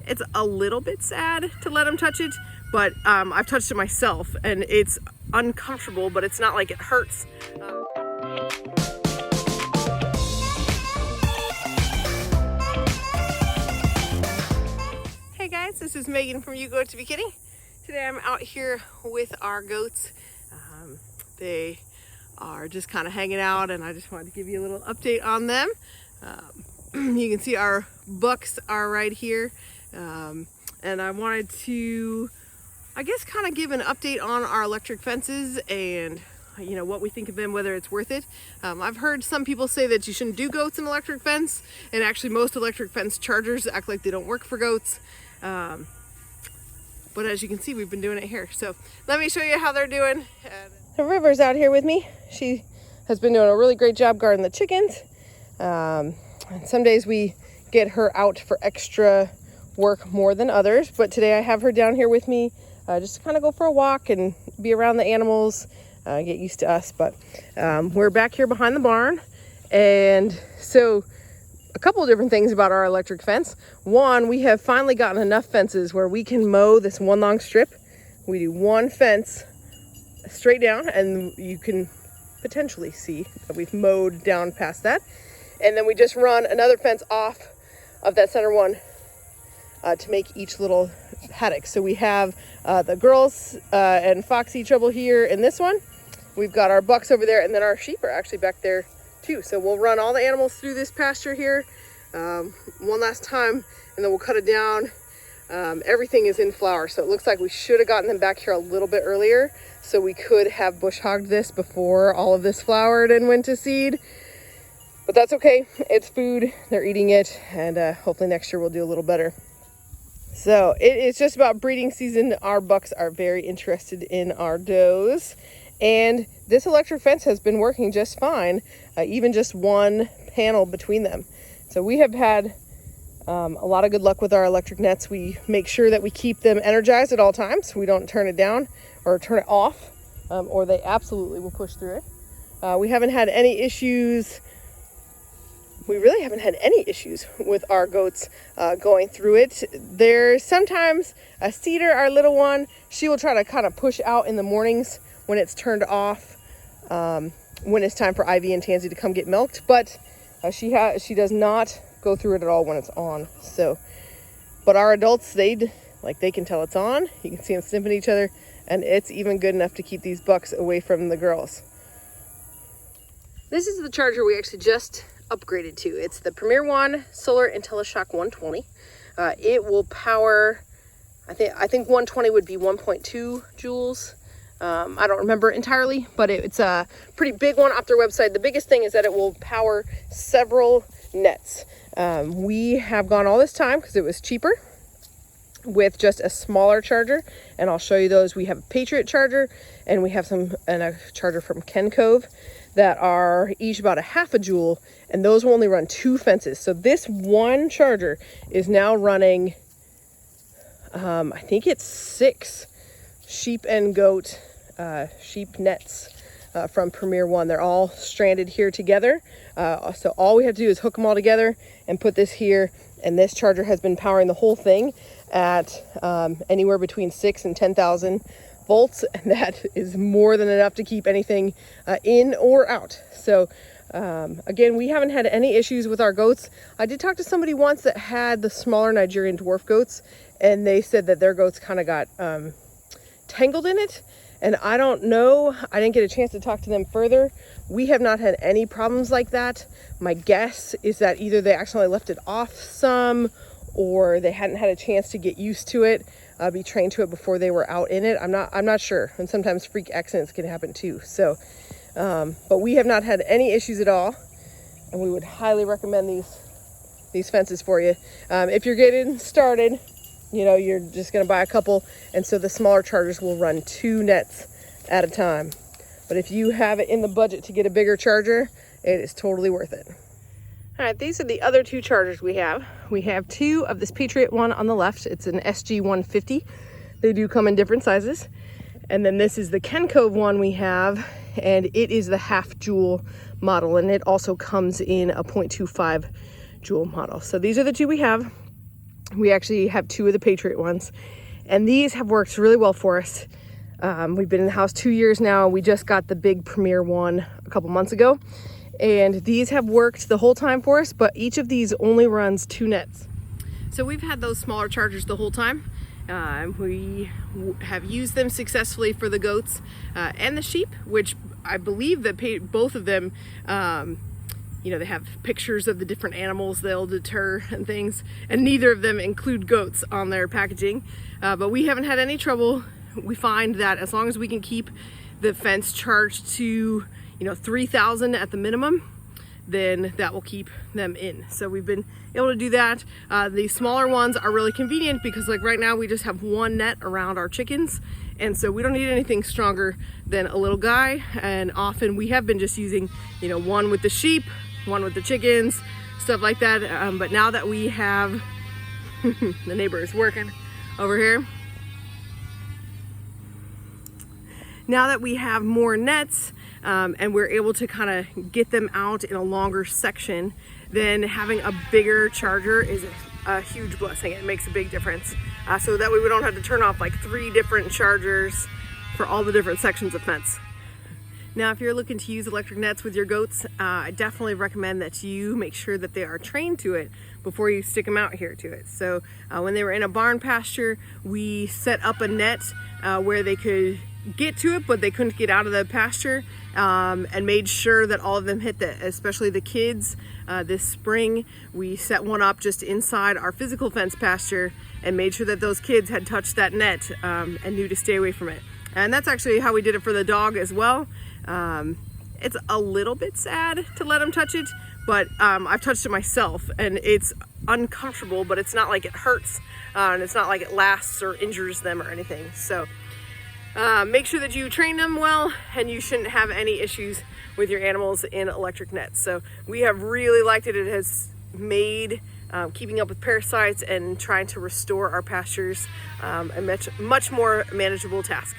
It's a little bit sad to let them touch it, but I've touched it myself and it's uncomfortable, but it's not like it hurts. Hey guys, this is Megan from You Go to Be Kidding. Today I'm out here with our goats. They are just kind of hanging out and I just wanted to give you a little update on them. You can see our bucks are right here. And I wanted to, I guess, kind of give an update on our electric fences and you know what we think of them, whether it's worth it. I've heard some people say that you shouldn't do goats in electric fence, and actually most electric fence chargers act like they don't work for goats. But as you can see, we've been doing it here. So let me show you how they're doing. The River's out here with me. She has been doing a really great job guarding the chickens. And some days we get her out for extra work more than others, but today I have her down here with me just to kind of go for a walk and be around the animals, get used to us. But we're back here behind the barn, and so a couple of different things about our electric fence. One, we have finally gotten enough fences where we can mow this one long strip. We do one fence straight down, and you can potentially see that we've mowed down past that. And then we just run another fence off of that center one to make each little paddock. So we have the girls and Foxy Trouble here in this one. We've got our bucks over there, and then our sheep are actually back there too. So we'll run all the animals through this pasture here one last time, and then we'll cut it down. Everything is in flower, so it looks like we should have gotten them back here a little bit earlier so we could have bush hogged this before all of this flowered and went to seed. But that's okay, it's food, they're eating it, and hopefully next year we'll do a little better. So it is just about breeding season. Our bucks are very interested in our does, and this electric fence has been working just fine, even just one panel between them. So we have had a lot of good luck with our electric nets. We make sure that we keep them energized at all times. We don't turn it down or turn it off, or they absolutely will push through it. We haven't had any issues. We really haven't had any issues with our goats going through it. There's sometimes a Cedar, our little one, she will try to kind of push out in the mornings when it's turned off, when it's time for Ivy and Tansy to come get milked, but she does not go through it at all when it's on. So, but our adults, they can tell it's on. You can see them sniffing each other, and it's even good enough to keep these bucks away from the girls. This is the charger we actually just upgraded to. It's the Premier One Solar IntelliShock 120. It will power, I think 120 would be 1.2 joules. I don't remember entirely, but it's a pretty big one off their website. The biggest thing is that it will power several nets. We have gone all this time because it was cheaper with just a smaller charger, and I'll show you those. We have a Patriot charger, and we have a charger from Ken Cove that are each about a half a joule, and those will only run 2 fences. So this one charger is now running, I think it's 6 sheep and goat sheep nets from Premier One. They're all stranded here together. So all we have to do is hook them all together and put this here, and this charger has been powering the whole thing at anywhere between 6 and 10,000 volts, and that is more than enough to keep anything in or out. So again, we haven't had any issues with our goats. I did talk to somebody once that had the smaller Nigerian dwarf goats, and they said that their goats kind of got tangled in it, and I don't know, I didn't get a chance to talk to them further. We have not had any problems like that. My guess is that either they accidentally left it off some, or they hadn't had a chance to get used to it, be trained to it before they were out in it. I'm not sure, and sometimes freak accidents can happen too. So but we have not had any issues at all, and we would highly recommend these fences for you. If you're getting started, you know, you're just going to buy a couple, and so the smaller chargers will run 2 nets at a time. But if you have it in the budget to get a bigger charger, it is totally worth it. All right, these are the other 2 chargers we have. We have 2 of this Patriot one on the left. It's an SG150. They do come in different sizes. And then this is the Ken Cove one we have, and it is the half joule model, and it also comes in a 0.25 joule model. So these are the 2 we have. We actually have 2 of the Patriot ones, and these have worked really well for us. We've been in the house 2 years now. We just got the big Premier one a couple months ago, and these have worked the whole time for us, but each of these only runs 2 nets. So we've had those smaller chargers the whole time. We have used them successfully for the goats and the sheep, which I believe that both of them, you know, they have pictures of the different animals they'll deter and things, and neither of them include goats on their packaging. But we haven't had any trouble. We find that as long as we can keep the fence charged to, you know, 3,000 at the minimum, then that will keep them in. So we've been able to do that. The smaller ones are really convenient because, like, right now we just have 1 net around our chickens, and so we don't need anything stronger than a little guy. And often we have been just using, you know, 1 with the sheep, 1 with the chickens, stuff like that. But now that we have the neighbor is working over here. Now that we have more nets, and we're able to kind of get them out in a longer section, then having a bigger charger is a huge blessing. It makes a big difference. So that way we don't have to turn off like 3 different chargers for all the different sections of fence. Now, if you're looking to use electric nets with your goats, I definitely recommend that you make sure that they are trained to it before you stick them out here to it. So when they were in a barn pasture, we set up a net where they could get to it, but they couldn't get out of the pasture, and made sure that all of them hit that, especially the kids. This spring, we set one up just inside our physical fence pasture and made sure that those kids had touched that net and knew to stay away from it. And that's actually how we did it for the dog as well. It's a little bit sad to let them touch it, but I've touched it myself, and it's uncomfortable, but it's not like it hurts, and it's not like it lasts or injures them or anything. So make sure that you train them well, and you shouldn't have any issues with your animals in electric nets. So we have really liked it. It has made keeping up with parasites and trying to restore our pastures a much more manageable task.